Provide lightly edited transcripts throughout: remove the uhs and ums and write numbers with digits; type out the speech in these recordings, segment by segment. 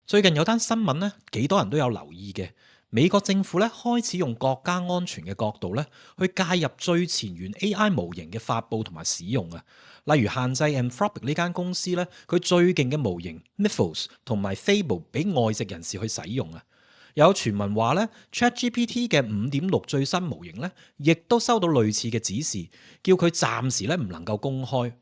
最近有單新聞咧，幾多人都有留意嘅。美國政府咧開始用國家安全嘅角度咧，去介入最前沿 AI 模型嘅發布同埋使用啊。例如限制 Anthropic 呢間公司咧，佢最勁嘅模型 Mythos 同埋 Fable 俾外籍人士去使用啊。有傳聞話咧，ChatGPT 嘅5.6最新模型咧，亦都收到類似嘅指示，叫佢暫時咧唔能夠公開。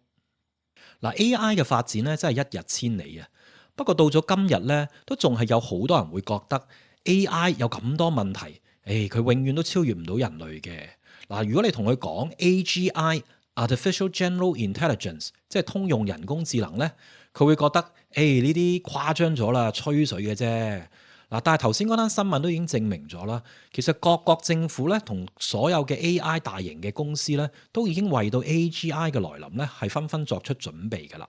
嗱，AI 嘅發展咧真係一日千里啊！不過到咗今日咧，都仲係有好多人會覺得 AI 有咁多問題，佢永遠都超越唔到人類嘅。嗱，如果你同佢講 AGI（Artificial General Intelligence），即係通用人工智能咧，佢會覺得呢啲誇張咗啦，吹水嘅啫。嗱，但係頭先嗰單新聞都已經證明咗啦，其實各國政府咧同所有嘅 AI 大型嘅公司咧，都已經為到 AGI 嘅來臨咧係紛紛作出準備㗎啦。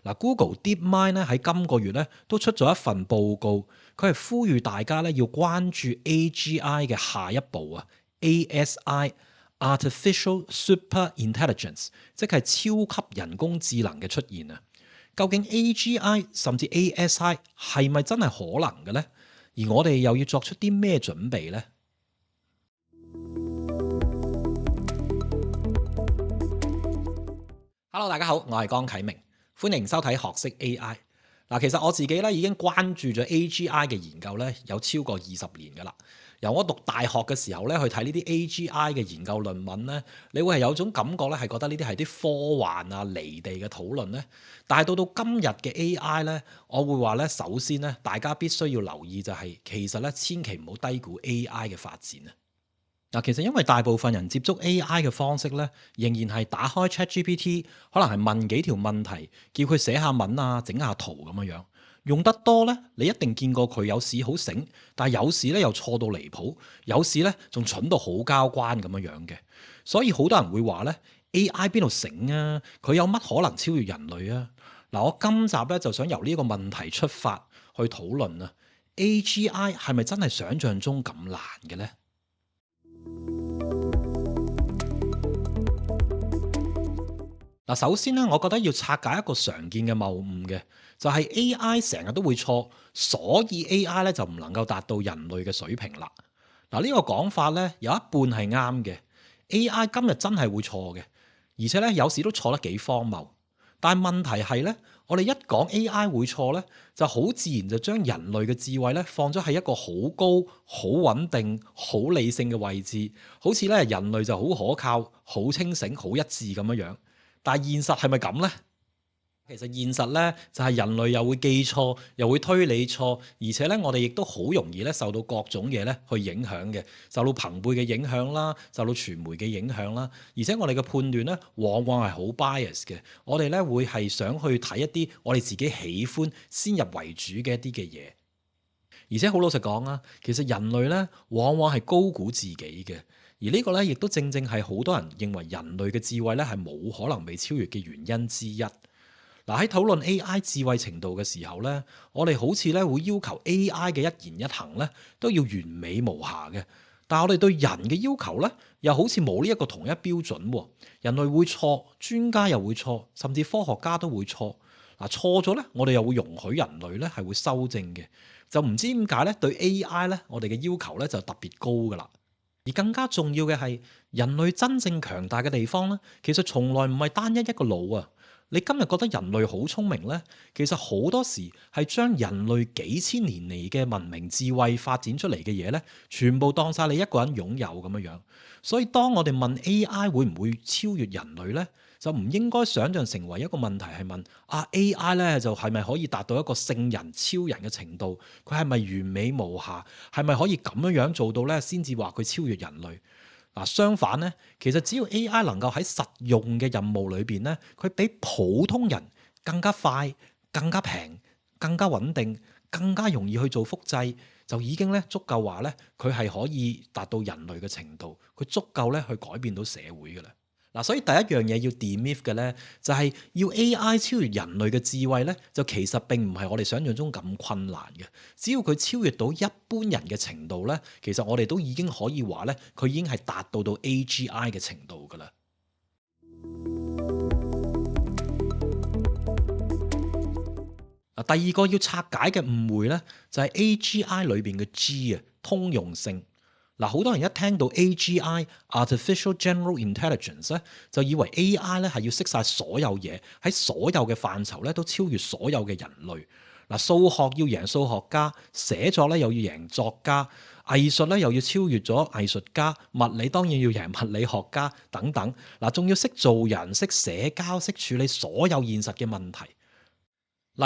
嗱，Google DeepMind 咧喺今個月咧都出咗一份報告，佢係呼籲大家咧要關注 AGI 嘅下一步啊，ASI Artificial Super Intelligence，即係超級人工智能嘅出現啊。究竟 AGI 甚至 ASI 係咪真係可能嘅呢？而我哋又要作出啲咩準備呢？Hello，大家好，我係江啟明，歡迎收睇學識 AI。嗱，其實我自己咧已經關注咗 AGI 嘅研究咧，有超過20年噶啦。由我讀大學嘅時候咧，去睇呢啲 AGI 嘅研究論文咧，你會係有種感覺咧，係覺得呢啲係啲科幻啊、離地嘅討論咧。但係到今日嘅 AI 咧，我會話咧，首先咧，大家必須要留意就係，其實咧，千祈唔好低估 AI 嘅發展啊！嗱，其實因為大部分人接觸 AI 嘅方式咧，仍然係打開 ChatGPT，可能係問幾條問題，叫佢寫下文啊、整下圖咁樣樣。用得多咧，你一定見過佢有時好醒，但係有時咧又錯到離譜，有時咧仲蠢到好交關咁樣樣嘅。所以好多人會話咧，AI 邊度醒啊？佢有乜可能超越人類啊？嗱，我今集咧就想由呢個問題出發去討論啊，AGI 係咪真係想像中咁難嘅咧？嗱，首先咧，我覺得要拆解一個常見嘅謬誤嘅，就係 AI 成日都會錯，所以 AI 咧就唔能夠達到人類嘅水平啦。嗱，呢個講法咧有一半係啱嘅，AI 今日真係會錯嘅，而且咧有時都錯得幾荒謬。但係問題係咧，我哋一講 AI 會錯咧，就好自然就將人類嘅智慧咧放咗喺一個好高、好穩定、好理性嘅位置，好似咧人類就好可靠、好清醒、好一致咁樣樣。但係現實係咪咁呢？其實現實咧就係人類又會記錯，又會推理錯，而且咧我哋亦都好容易咧受到各種嘢咧去影響嘅，受到朋輩嘅影響啦，受到傳媒嘅影響啦，而且我哋嘅判斷咧往往係好 bias 嘅，我哋咧會係想去睇一啲我哋自己喜歡先入為主嘅一啲嘅嘢，而且好老實講啊，其實人類咧往往係高估自己嘅，而呢個咧亦都正正係好多人認為人類嘅智慧咧係冇可能被超越嘅原因之一。嗱，喺討論 AI 智慧程度嘅時候咧，我哋好似咧會要求 AI 嘅一言一行咧都要完美無瑕嘅，但係我哋對人嘅要求咧又好似冇呢一個統一標準喎。人類會錯，專家又會錯，甚至科學家都會錯。嗱，錯咗咧，我哋又會容許人類咧係會修正嘅，就唔知點解咧對 AI 咧我哋嘅要求咧就特別高噶啦。而更加重要嘅係，人類真正強大嘅地方咧，其實從來唔係單一一個腦啊！你今日覺得人類好聰明呢？其實好多時係將人類幾千年嚟嘅文明智慧發展出嚟嘅嘢呢，全部當晒你一個人擁有咁樣樣。所以當我哋問 AI 會唔會超越人類呢，就唔應該想像成為一個問題係問AI 呢就係咪可以達到一個聖人超人嘅程度？佢係咪完美無瑕？係咪可以咁樣樣做到呢？先至話佢超越人類？嗱，相反咧，其實只要 AI 能夠喺實用嘅任務裏邊咧，佢比普通人更加快、更加平、更加穩定、更加容易去做複製，就已經咧足夠話咧，佢係可以達到人類嘅程度，佢足夠咧去改變到社會嘅啦。嗱，所以第一樣嘢要 demyth 嘅咧，就係要 AI 超越人類嘅智慧咧，就其實並唔係我哋想象中咁困難嘅。只要佢超越到一般人嘅程度咧，其實我哋都已經可以話咧，佢已經係達到 AGI 嘅程度噶啦。第二個要拆解嘅誤會咧，就係 AGI 裏邊嘅 G 啊，通用性。好多人一聽到 AGI（Artificial General Intelligence） 咧，就以為 AI 咧係要識晒所有嘢，喺所有嘅範疇咧都超越所有嘅人類。數學要贏數學家，寫作咧又要贏作家，藝術咧又要超越咗藝術家，物理當然要贏物理學家等等。仲要識做人、識社交、識處理所有現實嘅問題。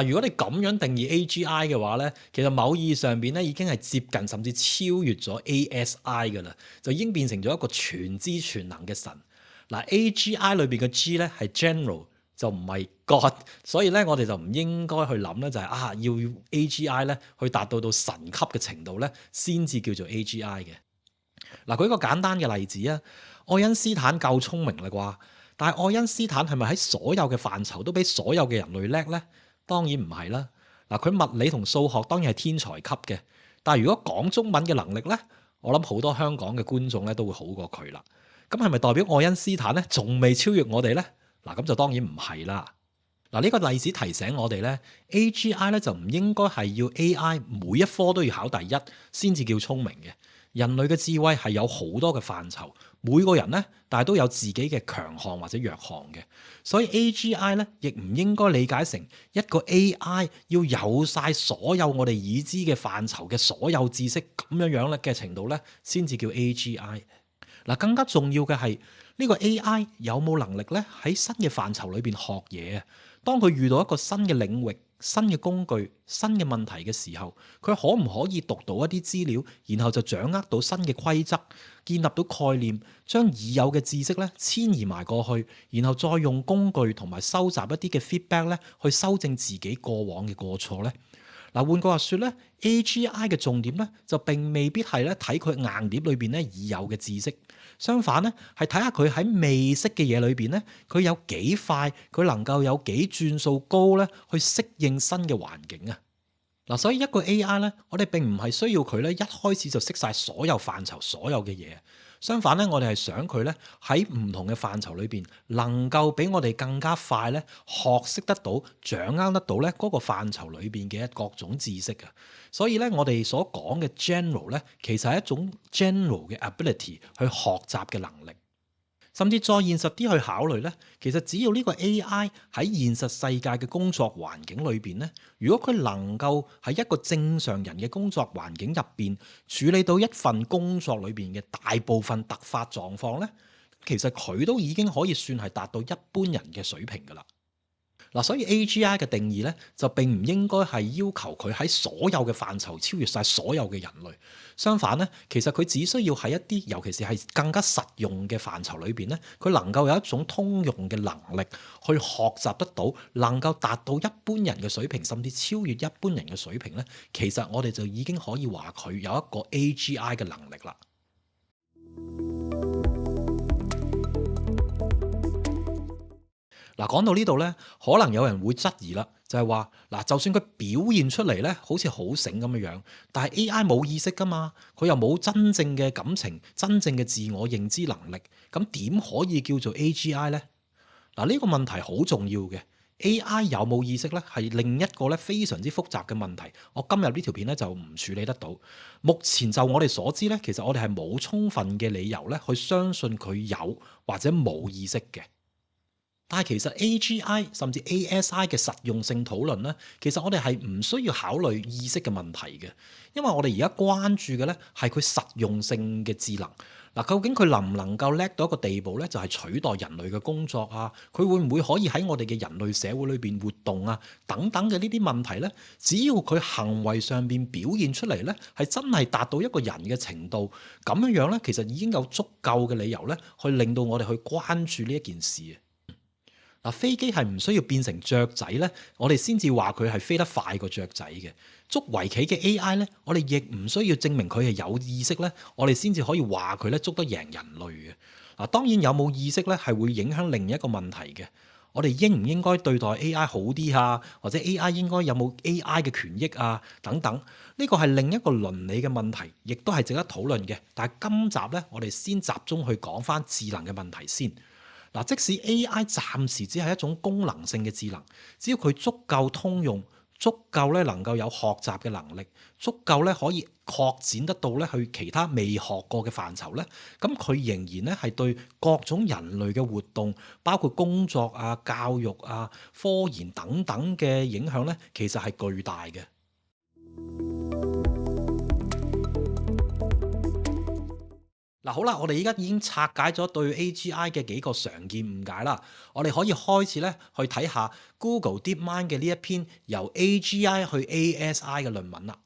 如果你咁樣定義 AGI 嘅話咧，其實某意義上邊咧已經係接近甚至超越咗 ASI 㗎啦，就已經變成咗一個全知全能嘅神。AGI 裏邊嘅 G 咧係 general 就唔係 God，所以咧我哋就唔應該去諗咧就係要 AGI 咧去達到神級嘅程度咧先至叫做 AGI 嘅。舉個簡單嘅例子啊，愛因斯坦夠聰明啦啩，但係愛因斯坦係咪喺所有嘅範疇都比所有嘅人類叻咧？當然唔係啦。佢物理同數學當然係天才級嘅，但係如果講中文嘅能力咧，我諗好多香港嘅觀眾咧都會好過佢啦。咁係咪代表愛因斯坦咧仲未超越我哋咧？咁就當然唔係啦。呢個例子提醒我哋咧，AGI 咧就唔應該係要 AI 每一科都要考第一先至叫聰明嘅。人類嘅智慧係有好多嘅範疇，每個人咧但係都有自己嘅強項或者弱項嘅，所以 AGI 咧亦唔應該理解成一個 AI 要有晒所有我哋已知嘅範疇嘅所有知識咁樣咧嘅程度咧，先至叫 AGI。更加重要嘅係呢個 AI 有冇能力咧喺新嘅範疇裏邊學嘢啊？當佢遇到一個新嘅領域、新嘅工具、新嘅問題嘅時候，佢可唔可以讀到一啲資料，然後就掌握到新嘅規則，建立到概念，將已有嘅知識咧遷移埋過去，然後再用工具同埋收集一啲嘅 feedback 咧去修正自己過往嘅過錯咧？換句話說咧，AGI 嘅重點咧就並未必係咧睇佢硬碟裏邊咧已有嘅知識，相反咧係睇下佢喺未識嘅嘢裏邊咧，佢有幾快，佢能夠有幾轉數高咧去適應新嘅環境啊！所以一個 AI 咧，我哋並唔係需要佢咧一開始就識晒所有範疇所有嘅嘢，相反咧，我哋係想佢咧喺唔同嘅範疇裏邊，能夠比我哋更加快咧學識得到、掌握得到咧嗰個範疇裏邊嘅各種知識啊！所以咧，我哋所講嘅 general 咧，其實係一種 general 嘅 ability 去學習嘅能力。甚至再現實啲去考慮咧，其實只要呢個 AI 喺現實世界嘅工作環境裏邊咧，如果佢能夠喺一個正常人嘅工作環境入邊處理到一份工作裏邊嘅大部分突發狀況咧，其實佢都已經可以算係達到一般人嘅水平㗎啦。所以 AGI 嘅定義咧，就並唔應該係要求佢喺所有嘅範疇超越晒所有嘅人類。相反咧，其實佢只需要喺一啲，尤其是係更加實用嘅範疇裏邊咧，佢能夠有一種通用嘅能力去學習得到，能夠達到一般人嘅水平，甚至超越一般人嘅水平咧，其實我哋就已經可以話佢有一個 AGI 嘅能力啦。講到呢度咧，可能有人會質疑啦，就係話就算佢表現出嚟咧，好似好醒咁樣樣，但係 AI 冇意識噶嘛，佢又冇真正嘅感情、真正嘅自我認知能力，咁點可以叫做 AGI 咧？呢個問題好重要嘅。AI 有冇意識咧，係另一個咧非常之複雜嘅問題。我今日呢條片咧就唔處理得到。目前就我哋所知咧，其實我哋係冇充分嘅理由咧去相信佢有或者冇意識嘅。但係其實 AGI 甚至 ASI 嘅實用性討論咧，其實我哋係唔需要考慮意識嘅問題嘅，因為我哋而家關注嘅咧係佢實用性嘅智能。究竟佢能唔能夠叻到一個地步咧，就係取代人類嘅工作啊？佢會唔會可以喺我哋嘅人類社會裏邊活動啊？等等嘅呢啲問題咧，只要佢行為上邊表現出嚟咧，係真係達到一個人嘅程度，咁樣樣咧，其實已經有足夠嘅理由咧，去令到我哋去關注呢一件事啊！飛機係唔需要變成雀仔咧，我哋先至話佢係飛得快過雀仔嘅。捉圍棋嘅 AI 咧，我哋亦唔需要證明佢係有意識咧，我哋先至可以話佢咧捉得贏人類嘅。當然有冇意識咧，係會影響另一個問題嘅。我哋應唔應該對待 AI 好啲啊？或者 AI 應該有冇 AI 嘅權益啊？等等，呢個係另一個倫理嘅問題，亦都係值得討論嘅。但係今集咧，我哋先集中去講返智能嘅問題先。即使 AI 暫時只係一種功能性嘅智能，只要佢足夠通用、足夠咧能夠有學習嘅能力，足夠咧可以擴展得到咧去其他未學過嘅範疇咧，咁佢仍然咧係對各種人類嘅活動，包括工作啊、教育啊、科研等等嘅影響咧，其實係巨大嘅。嗱，好啦，我哋依家已經拆解咗對 AGI 嘅幾個常見誤解啦，我哋可以開始咧去睇下 Google DeepMind 嘅呢一篇由 AGI 去 ASI 嘅論文啦。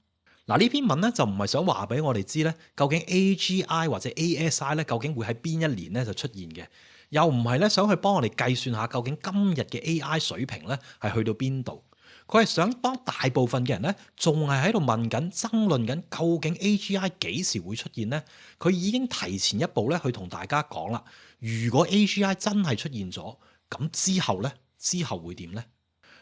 嗱，呢篇文咧就唔係想話俾我哋知咧，究竟 AGI 或者 ASI 咧究竟會喺邊一年咧就出現嘅，又唔係咧想去幫我哋計算下究竟今日嘅 AI 水平咧係去到邊度。佢係想幫大部分嘅人咧，仲係喺度問緊、爭論緊，究竟 AGI 幾時會出現呢？佢已經提前一步咧，去同大家講啦。如果 AGI 真係出現咗，咁之後咧，之後會點呢？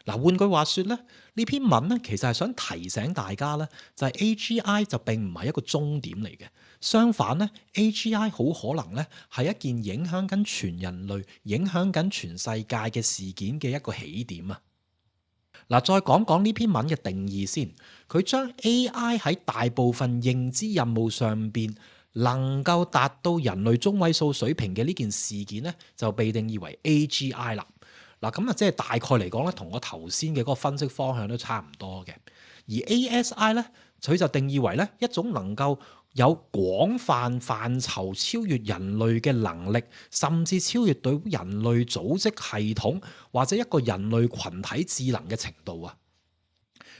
嗱，換句話說咧，呢篇文咧其實係想提醒大家咧，就係 AGI 就並唔係一個終點嚟嘅，相反咧，AGI 好可能咧係一件影響緊全人類、影響緊全世界嘅事件嘅一個起點啊！嗱，再講講呢篇文嘅定義先。佢將 AI 喺大部分認知任務上邊能夠達到人類中位數水平嘅呢件事件咧，就被定義為 AGI 啦。嗱，咁啊，即係大概嚟講咧，同我頭先嘅嗰個分析方向都差唔多嘅。而 ASI 咧，佢就定義為咧一種能夠有廣泛範疇超越人類嘅能力，甚至超越對人類組織系統或者一個人類群體智能嘅程度啊！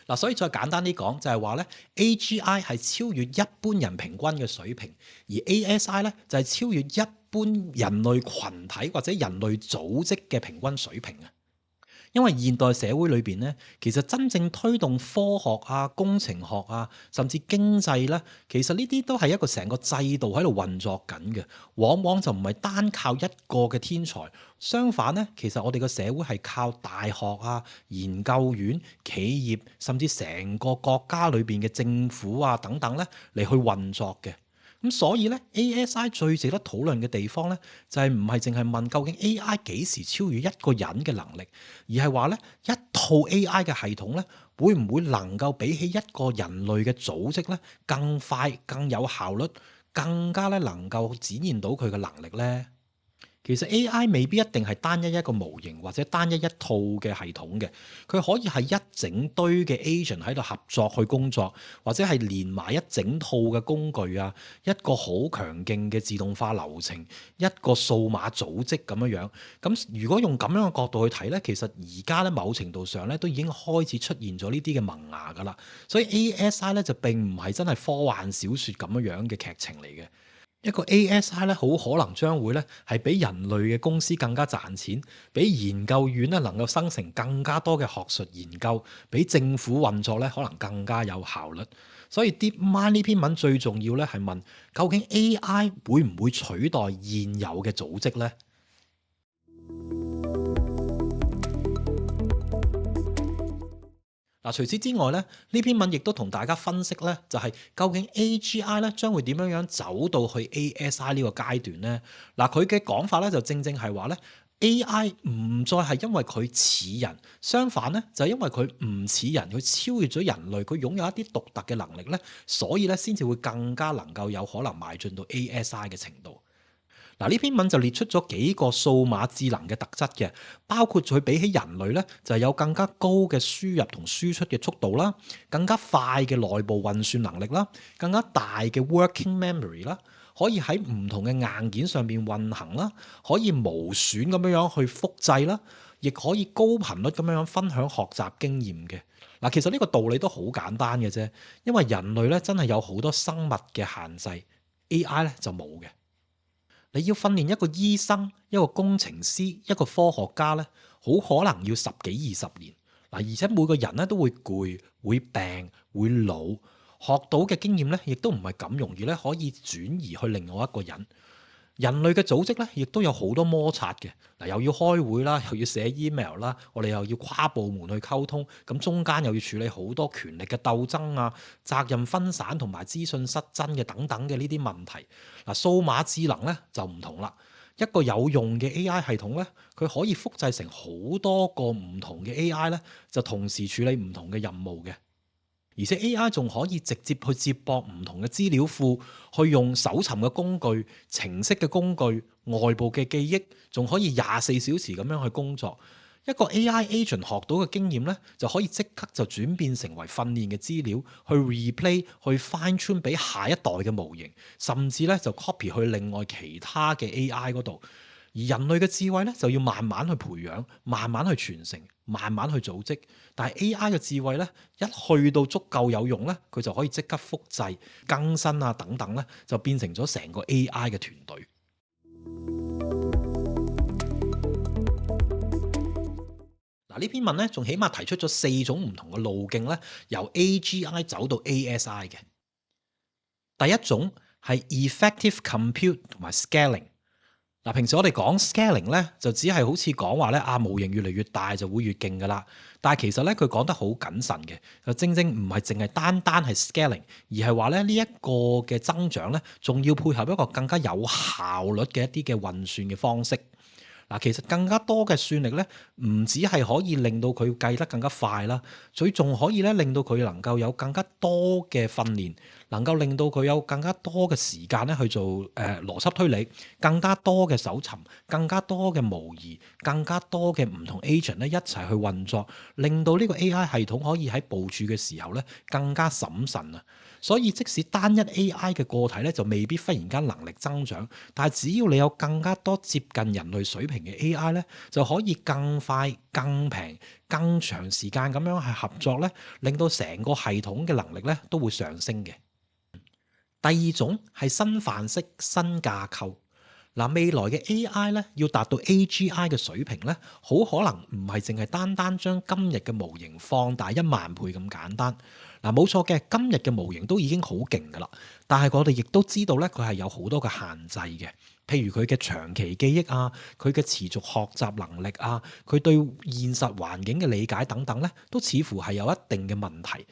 嗱，所以再簡單啲講，就係話咧，AGI 係超越一般人平均嘅水平，而 ASI 咧就係超越一般人類群體或者人類組織嘅平均水平啊！因為現代社會裏邊咧，其實真正推動科學啊、工程學啊，甚至經濟咧，其實呢啲都係一個成個制度喺度運作緊嘅，往往就唔係單靠一個嘅天才。相反咧，其實我哋嘅社會係靠大學啊、研究院、企業，甚至成個國家裏邊嘅政府啊等等咧嚟去運作嘅。咁所以咧，ASI 最值得討論嘅地方咧，就係唔係淨係問究竟 AI 幾時超越一個人嘅能力，而係話咧一套 AI 嘅系統咧，會唔會能夠比起一個人類嘅組織咧，更快、更有效率、更加咧能夠展現到佢嘅能力咧？其實 AI 未必一定係單一一個模型或者單一一套嘅系統嘅，佢可以係一整堆嘅 agent 喺度合作去工作，或者係連埋一整套嘅工具啊，一個好強勁嘅自動化流程，一個數碼組織咁樣樣。咁如果用咁樣嘅角度去睇咧，其實而家咧某程度上咧都已經開始出現咗呢啲嘅萌芽㗎啦。所以 ASI 咧就並唔係真係科幻小説咁樣樣嘅劇情嚟嘅。一個 ASI 咧，好可能將會咧係比人類嘅公司更加賺錢，比研究院咧能夠生成更加多嘅學術研究，比政府運作咧可能更加有效率。所以 DeepMind 呢篇文最重要咧係問，究竟 AI 會唔會取代現有嘅組織呢？嗱，除此之外咧，呢篇文亦都同大家分析咧，就係究竟 AGI 咧將會點樣樣走到去 ASI 呢個階段咧？嗱，佢嘅講法咧就正正係話咧，AI 唔再係因為佢似人，相反咧就係因為佢唔似人，佢超越咗人類，佢擁有一啲獨特嘅能力咧，所以咧先至會更加能夠有可能邁進到 ASI 嘅程度。嗱，呢篇文就列出咗幾個數碼智能嘅特質嘅，包括佢比起人類咧，就係有更加高嘅輸入同輸出嘅速度啦，更加快嘅內部運算能力啦，更加大嘅 working memory 啦，可以喺唔同嘅硬件上邊運行啦，可以無損咁樣去複製啦，亦可以高頻率咁樣分享學習經驗嘅。嗱，其實呢個道理都好簡單嘅啫，因為人類咧真係有好多生物嘅限制，AI 咧就冇嘅。你要訓練一個醫生、一個工程師、一個科學家咧，好可能要十幾20年。嗱，而且每個人咧都會攰、會病、會老，學到嘅經驗咧，亦都唔係咁容易咧可以轉移去另外一個人。人類嘅組織咧，亦都有好多摩擦嘅，嗱，又要開會啦，又要寫 email 啦，我哋又要跨部門去溝通，咁中間又要處理好多權力嘅鬥爭啊、責任分散同埋資訊失真嘅等等嘅呢啲問題。嗱，數碼智能咧就唔同啦，一個有用嘅 AI 系統咧，佢可以複製成好多個唔同嘅 AI 咧，就同時處理唔同嘅任務嘅。而且 AI 仲可以直接去接駁唔同嘅資料庫，去用搜尋嘅工具、程式嘅工具、外部嘅記憶，仲可以24小時咁樣去工作。一個 AI agent 學到嘅經驗咧，就可以即刻就轉變成為訓練嘅資料，去 replay、去 fine tune 俾下一代嘅模型，甚至咧就 copy 去另外其他嘅 AI 嗰度。而人類嘅智慧咧，就要慢慢去培養、慢慢去傳承、慢慢去組織。但係 AI 嘅智慧咧，一去到足夠有用咧，佢就可以即刻複製、更新啊等等咧，就變成咗成個 AI 嘅團隊。嗱，呢篇文咧，仲起碼提出咗4種唔同嘅路徑咧，由 AGI 走到 ASI 嘅。第一種係 effective compute 同埋 scaling。嗱，平時我哋講 scaling 咧，就只係好似講話咧模型越嚟越大就會越勁噶啦。但係其實咧佢講得好謹慎嘅，就正正唔係淨係單係 scaling，而係話咧呢一個嘅增長咧，仲要配合一個更加有效率嘅一啲嘅運算嘅方式。嗱，其實更加多嘅算力咧，唔只係可以令到佢計得更加快啦，佢仲可以咧令到佢能夠有更加多嘅訓練，能夠令到佢有更加多嘅時間咧去做邏輯推理，更加多嘅搜尋，更加多嘅模擬，更加多嘅唔同 agent 咧一齊去運作，令到呢個 AI 系統可以喺部署嘅時候咧更加審慎啊！所以即使單一 AI 嘅個體咧就未必忽然間能力增長，但係只要你有更加多接近人類水平嘅 AI 咧，就可以更快、更平、更長時間咁樣去合作咧，令到成個系統嘅能力咧都會上升嘅。第二種係新範式、新架構。嗱，未來嘅 AI 咧要達到 AGI 嘅水平咧，好可能唔係淨係單將今日嘅模型放大10000倍咁簡單。嗱，冇錯嘅，今日嘅模型都已經好勁噶啦，但係我哋亦都知道咧，佢係有好多嘅限制嘅，譬如佢嘅長期記憶啊，佢嘅持續學習能力啊，佢對現實環境嘅理解等等咧，都似乎係有一定嘅問題。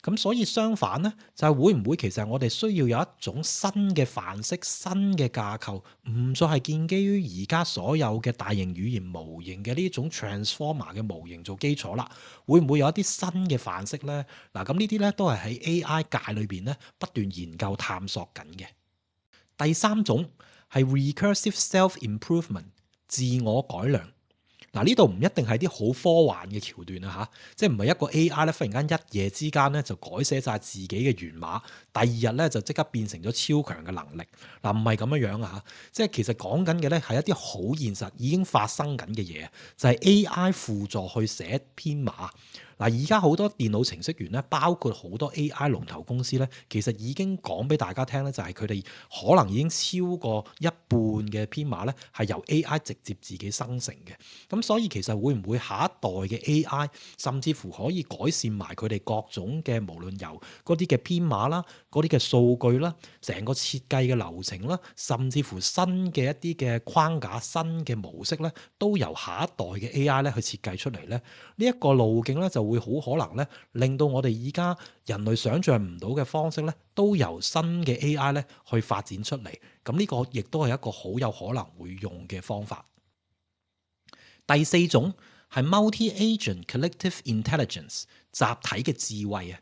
咁所以相反咧，就係會唔會其實我哋需要有一種新嘅範式、新嘅架構，唔再係建基於而家所有嘅大型語言模型嘅呢種 transformer 嘅模型做基礎啦？會唔會有一啲新嘅範式咧？嗱，咁呢啲咧都係喺 AI 界裏邊咧不斷研究探索緊嘅。第三種係 recursive self-improvement 自我改良。嗱，呢度唔一定係啲好科幻嘅橋段啊嚇，即係唔係一個 AI 咧忽然間一夜之間咧就改寫晒自己嘅源碼，第二日咧就即刻變成咗超強嘅能力。嗱，唔係咁樣樣啊嚇，即係其實講緊嘅咧係一啲好現實已經發生緊嘅嘢，就係 AI 輔助去寫編碼。嗱，而家好多電腦程式員咧，包括好多 AI 龍頭公司咧，其實已經講俾大家聽咧，就係佢哋可能已經超過一半嘅編碼咧，係由 AI 直接自己生成嘅。咁所以其實會唔會下一代嘅 AI，甚至乎可以改善埋佢哋各種嘅，無論由嗰啲嘅編碼啦、嗰啲嘅數據啦、成個設計嘅流程啦，甚至乎新嘅一啲嘅框架、新嘅模式咧，都由下一代嘅 AI 咧去設計出嚟咧。呢一個路徑咧就會好可能咧，令到我哋而家人類想像唔到嘅方式咧，都由新嘅 AI 咧去發展出嚟。咁呢個亦都係一個好有可能會用嘅方法。第四種係 multi-agent collective intelligence 集體嘅智慧啊。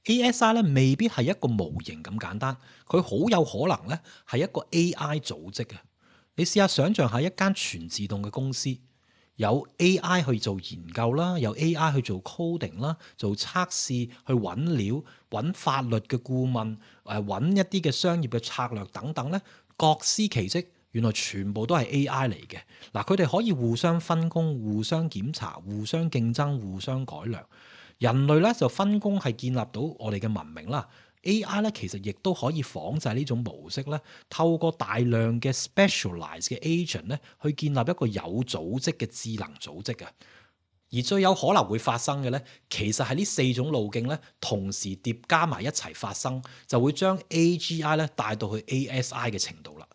ASI 咧未必係一個模型咁簡單，佢好有可能咧係一個 AI 組織啊。你試下想像下一間全自動嘅公司。有 AI 去做研究啦，有 AI 去做 coding 啦，做測試，去揾料、揾法律嘅顧問，揾一啲嘅商業嘅策略等等咧，各司其職，原來全部都係 AI 嚟嘅。嗱，佢哋可以互相分工、互相檢查、互相競爭、互相改良。人類咧就分工係建立到我哋嘅文明啦。AI 咧其實亦都可以仿製呢種模式咧，透過大量嘅 specialized 嘅 agent 咧，去建立一個有組織嘅智能組織啊。而最有可能會發生嘅咧，其實係呢4種路徑咧，同時疊加埋一齊發生，就會將 AGI 咧帶到去 ASI 嘅程度啦。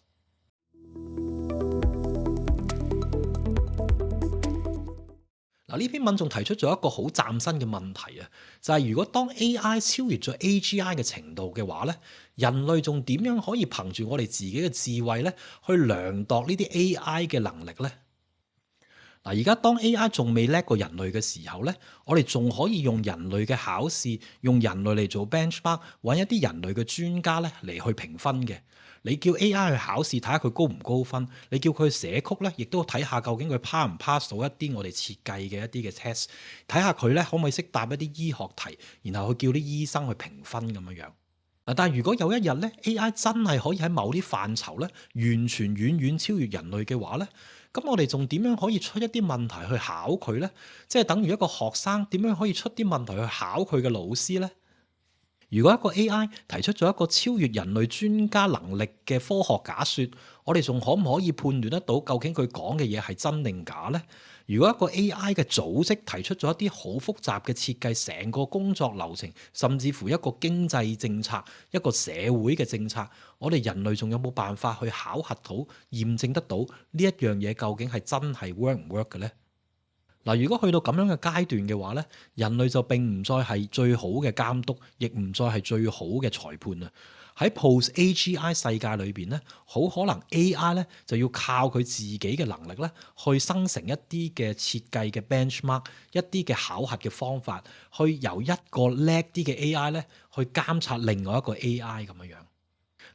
嗱，嗱，呢篇文仲提出咗一個好嶄新嘅問題啊，就係如果當 AI 超越咗 AGI 嘅程度嘅話咧，人類仲點樣可以憑住我哋自己嘅智慧咧，去量度呢啲 AI 嘅能力咧？嗱，而家當 AI 仲未叻過人類嘅時候咧，我哋仲可以用人類嘅考試，用人類嚟做 benchmark，揾一啲人類嘅專家咧嚟去評分嘅。你叫 AI 去考試，睇下佢高唔高分；你叫佢寫曲咧，亦都睇下究竟佢 pass 唔 pass 到一啲我哋設計嘅一啲嘅 test，睇下佢咧可唔可以識答一啲醫學題，然後去叫啲醫生去評分咁樣樣。嗱，但係如果有一日咧，AI 真係可以喺某啲範疇咧，完全遠遠超越人類嘅話咧，咁我哋仲點樣可以出一啲問題去考佢呢？即係等於一個學生點樣可以出啲問題去考佢嘅老師呢？如果一個 AI 提出咗一個超越人類專家能力嘅科學假説，我哋仲可唔可以判斷得到究竟佢講嘅嘢係真定假呢？如果一個 AI 嘅組織提出咗一啲好複雜嘅設計，成個工作流程，甚至乎一個經濟政策、一個社會嘅政策，我哋人類仲有冇辦法去考核到、驗證得到呢一樣嘢究竟係真係 work 唔 work 嘅呢？嗱，如果去到咁樣嘅階段嘅話咧，人類就並唔再係最好嘅監督，亦唔再係最好嘅裁判啊！喺 post AGI 世界裏邊咧，好可能 AI 咧就要靠佢自己嘅能力咧，去生成一啲嘅設計嘅 benchmark，一啲嘅考核嘅方法，去由一個叻啲嘅 AI 咧去監察另外一個 AI 咁樣樣。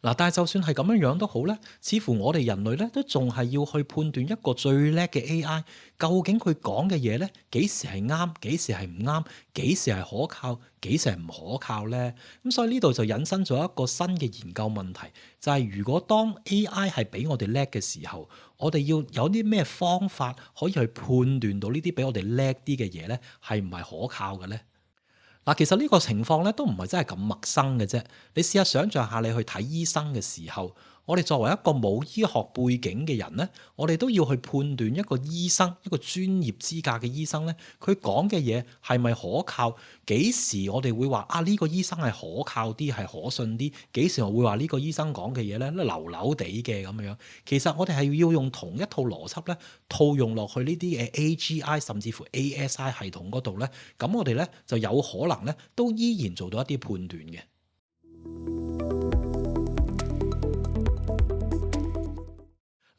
嗱，但係就算係咁樣樣都好咧，似乎我哋人類咧都仲係要去判斷一個最叻嘅 AI，究竟佢講嘅嘢咧幾時係啱，幾時係唔啱，幾時係可靠，幾時係唔可靠咧？咁所以呢度就引申咗一個新嘅研究問題，就係如果當 AI 係比我哋叻嘅時候，我哋要有啲咩方法可以去判斷到呢啲比我哋叻啲嘅嘢咧，係唔係可靠嘅咧？嗱，其實呢個情況咧都唔係真係咁陌生嘅啫。你試下想像下，你去睇醫生嘅時候，我哋作為一個冇醫學背景嘅人咧，我哋都要去判斷一個醫生，一個專業資格嘅醫生咧，佢講嘅嘢係咪可靠？幾時我哋會話啊呢個醫生係可靠啲，係可信啲？幾時我會話呢個醫生講嘅嘢咧流流地嘅咁樣？其實我哋係要用同一套邏輯咧，套用落去呢啲嘅 AGI 甚至乎 ASI 系統嗰度咧，咁我哋咧就有可能咧都依然做到一啲判斷嘅。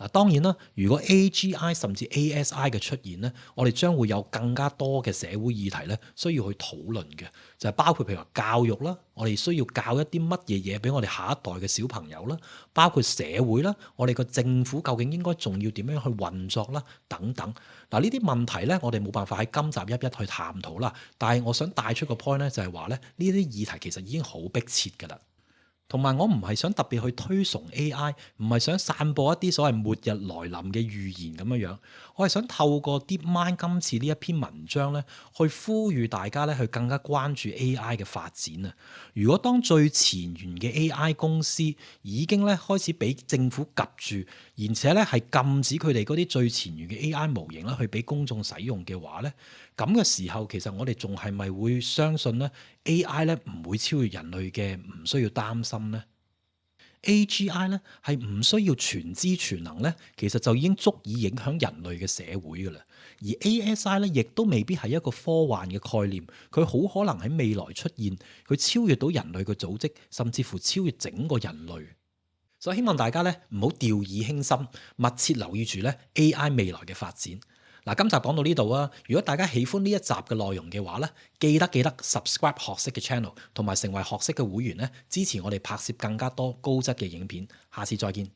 嗱，當然啦，如果 AGI 甚至 ASI 嘅出現咧，我哋將會有更加多嘅社會議題咧，需要去討論嘅，就係包括譬如話教育啦，我哋需要教一啲乜嘢嘢俾我哋下一代嘅小朋友啦，包括社會啦，我哋個政府究竟應該仲要點樣去運作啦，等等。嗱，呢啲問題咧，我哋冇辦法喺今集一一去探討啦。但係我想帶出個 point 咧，就係話咧，呢啲議題其實已經好迫切㗎啦。同埋我唔係想特別去推崇 AI，唔係想散播一啲所謂末日來臨嘅預言咁樣樣。我係想透過 DeepMind 今次呢一篇文章咧，去呼籲大家咧去更加關注 AI 嘅發展啊！如果當最前沿嘅 AI 公司已經咧開始俾政府及住，而且咧係禁止佢哋嗰啲最前沿嘅 AI 模型咧去俾公眾使用嘅話咧，咁嘅時候其實我哋仲係咪會相信咧 AI 咧唔會超越人類嘅，唔需要擔心咧？AGI 咧係唔需要全知全能咧，其實就已經足以影響人類嘅社會㗎啦。而 ASI 咧亦都未必係一個科幻嘅概念，佢好可能喺未來出現，佢超越到人類嘅組織，甚至乎超越整個人類。所以希望大家咧唔好掉以輕心，密切留意住咧 AI 未來嘅發展。嗱，今集講到呢度啊！如果大家喜歡呢一集嘅內容嘅話咧，記得 subscribe 學識嘅 channel，同埋成為學識嘅會員咧，支持我哋拍攝更加多高質嘅影片。下次再見。